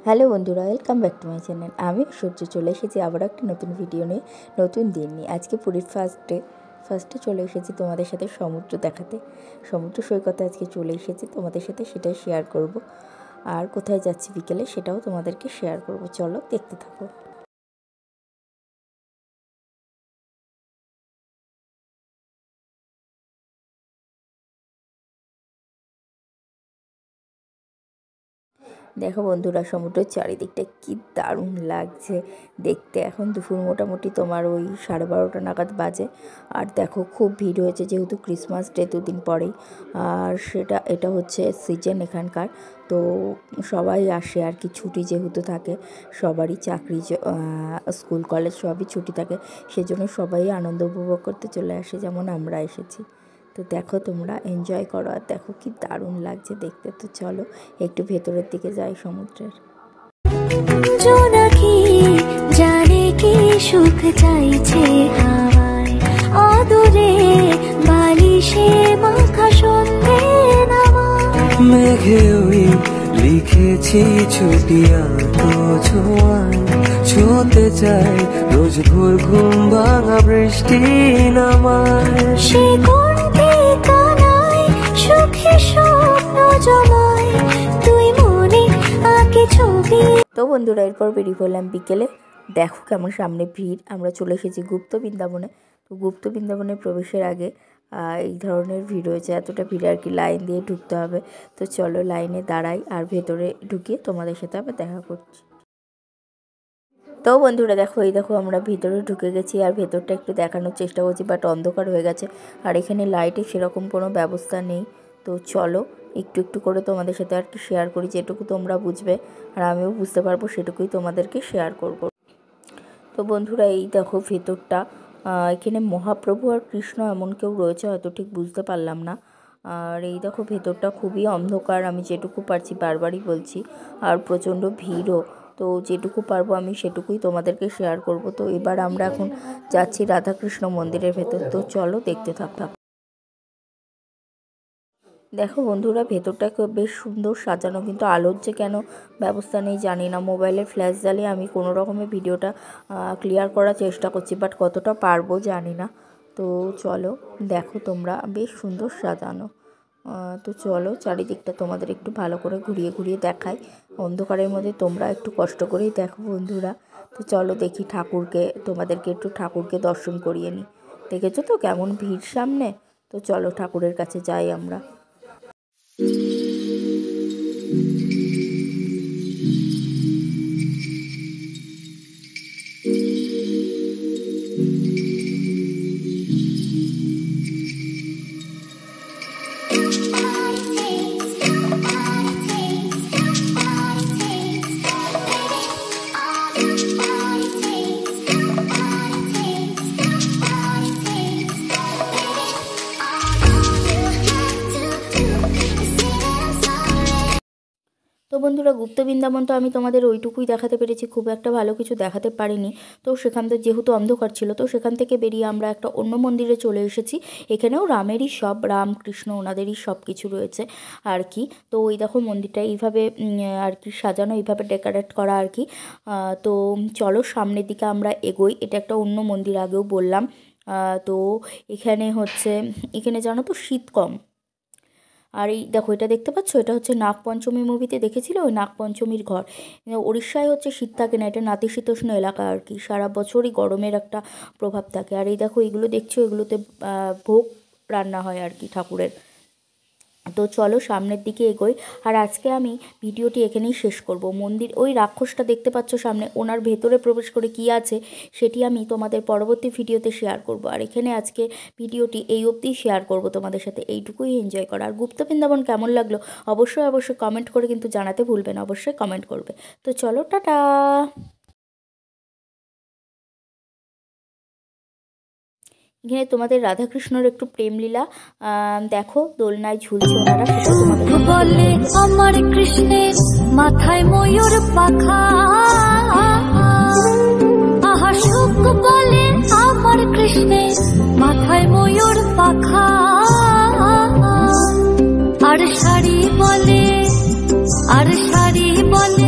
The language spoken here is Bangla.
হ্যালো বন্ধুরা, welcome back to my channel. আমি সূর্য চলে এসেছি আবার একটা নতুন ভিডিও নিয়ে, নতুন দিন নিয়ে। আজকে পুরীর ফার্স্টে চলে এসেছি তোমাদের সাথে সমুদ্র দেখাতে। সমুদ্র সৈকতে আজকে চলে এসেছি তোমাদের সাথে, সেটাই শেয়ার করব। আর কোথায় যাচ্ছি বিকেলে সেটাও তোমাদেরকে শেয়ার করব। চলো দেখতে থাকো। দেখো বন্ধুরা, সমুদ্রের চারিদিকটা কি দারুণ লাগছে দেখতে। এখন দুপুর মোটামুটি তোমার ওই 12:30 নাগাদ বাজে। আর দেখো খুব ভিড় হয়েছে, যেহেতু ক্রিসমাস ডে দুদিন পরেই। আর এটা হচ্ছে সিজন এখানকার, তো সবাই আসে আর কি, ছুটি যেহেতু থাকে সবারই, চাকরি স্কুল কলেজ সবই ছুটি থাকে, সেজন্য সবাই আনন্দ উপভোগ করতে চলে আসে, যেমন আমরা এসেছি। তো দেখো, তোমরা এনজয় করো। আর দেখো কি দারুণ লাগছে দেখতে। তো চলো একটু ভেতরের দিকে যাই সমুদ্রের। জোনাকি জানে কি সুখ চাইছে হাওয়ায়, আদরে বালিশে মাখা সন্ধ্যের নামা। মেঘে ওই লিখেছি ছুটিয়া তো ছোঁয়ায়, ছুঁতে চাই রোজ ভোর ঘুম ভাঙা বৃষ্টি নামায়। সে করতে কানায় সুখে স্বপ্ন জমায়, তুই মনে আঁকে ছবি। তো বন্ধুরা, এরপর বেরিয়ে পড়লাম বিকেলে। দেখো কেমন সামনে ভিড়। আমরা চলে এসেছি গুপ্ত বৃন্দাবনে। তো গুপ্ত বৃন্দাবনে প্রবেশের আগে এই ধরনের ভিড় হয়েছে, এতটা ভিড় আর কি, লাইন দিয়ে ঢুকতে হবে। তো চলো লাইনে দাঁড়াই আর ভেতরে ঢুকিয়ে তোমাদের সাথে আবার দেখা করছি। তো বন্ধুরা দেখো, আমরা ভিতরে ঢুকে গেছি। আর ভেতরটা একটু দেখানোর চেষ্টা করছি, বাট অন্ধকার হয়ে গেছে। আর এখানে লাইটের সেরকম কোনো ব্যবস্থা নেই। তো চলো একটু একটু করে তোমাদের সাথে আর কি শেয়ার করি, যেটুকু তোমরা বুঝবে আর আমিও বুঝতে পারবো সেটুকুই তোমাদেরকে শেয়ার করব। তো বন্ধুরা, এই দেখো ভেতরটা। এখানে মহাপ্রভু আর কৃষ্ণ এমন কেউ রয়েছে, হয়তো ঠিক বুঝতে পারলাম না। আর এই দেখো ভেতরটা খুবই অন্ধকার, আমি যেটুকু পারছি বারবারই বলছি। আর প্রচণ্ড ভিড়ও। তো যেটুকু পারবো আমি সেটুকুই তোমাদেরকে শেয়ার করব। তো এবার আমরা এখন যাচ্ছি রাধাকৃষ্ণ মন্দিরের ভেতর। তো চলো দেখতে থাকতাম। দেখো বন্ধুরা, ভেতরটা বেশ সুন্দর সাজানো, কিন্তু আলোর যে কেন ব্যবস্থা নেই জানি না। মোবাইলের ফ্ল্যাশ জ্বালিয়ে আমি কোনো রকমের ভিডিওটা ক্লিয়ার করার চেষ্টা করছি, বাট কতটা পারবো জানি না। তো চলো দেখো, তোমরা বেশ সুন্দর সাজানো। তো চলো চারিদিকটা তোমাদের একটু ভালো করে ঘুরিয়ে ঘুরিয়ে দেখাই। অন্ধকারের মধ্যে তোমরা একটু কষ্ট করেই দেখো বন্ধুরা। তো চলো দেখি তোমাদেরকে একটু ঠাকুরকে দর্শন করিয়ে নিই। দেখেছো তো কেমন ভিড় সামনে। তো চলো ঠাকুরের কাছে যাই আমরা। তো বন্ধুরা, গুপ্ত বৃন্দাবন তো আমি তোমাদের ওইটুকুই দেখাতে পেরেছি, খুব একটা ভালো কিছু দেখাতে পারিনি। তো সেখান থেকে যেহেতু অন্ধকার ছিল, তো সেখান থেকে বেরিয়ে আমরা একটা অন্য মন্দিরে চলে এসেছি। এখানেও রামেরই সব, রাম কৃষ্ণ ওনাদেরই সব কিছু রয়েছে আর কি। তো ওই দেখো মন্দিরটা এইভাবে আর কি সাজানো, এইভাবে ডেকোরেট করা আর কি। তো চলো সামনের দিকে আমরা এগোই। এটা একটা অন্য মন্দির, আগেও বললাম। তো এখানে জানো তো শীত কম। আর এই দেখো, এটা দেখতে পাচ্ছ, এটা হচ্ছে নাগপঞ্চমী মুভিতে দেখেছিল, ওই নাগপঞ্চমীর ঘর। উড়িষ্যায় হচ্ছে শীত থাকে না, এটা নাতিশীতোষ্ণ এলাকা আর কি, সারা বছরই গরমের একটা প্রভাব থাকে। আর এই দেখো এগুলো দেখছো, এগুলোতে ভোগ রান্না হয় আর কি ঠাকুরের। তো চলো সামনের দিকে এগোই। আর আজকে আমি ভিডিওটি এখানেই শেষ করব। মন্দির, ওই রাক্ষসটা দেখতে পাচ্ছ সামনে, ওনার ভেতরে প্রবেশ করে কি আছে সেটি আমি তোমাদের পরবর্তী ভিডিওতে শেয়ার করব। আর এখানে আজকে ভিডিওটি এই অবধি শেয়ার করব তোমাদের সাথে, এইটুকুই এনজয় করা। আর গুপ্ত বৃন্দাবন কেমন লাগলো অবশ্যই কমেন্ট করে কিন্তু জানাতে ভুলবেন, অবশ্যই কমেন্ট করবে। তো চলো টাটা। এখানে তোমাদের রাধাকৃষ্ণর একটু প্রেমলীলা দেখো, দোলনায় ঝুলছে ওনারা, সেটাও তোমাদের বলে আমার কৃষ্ণের মাথায় ময়ূর পাখা, আহা সুখ বলে আমার কৃষ্ণের মাথায় ময়ূর পাখা। আর শাড়ি বলে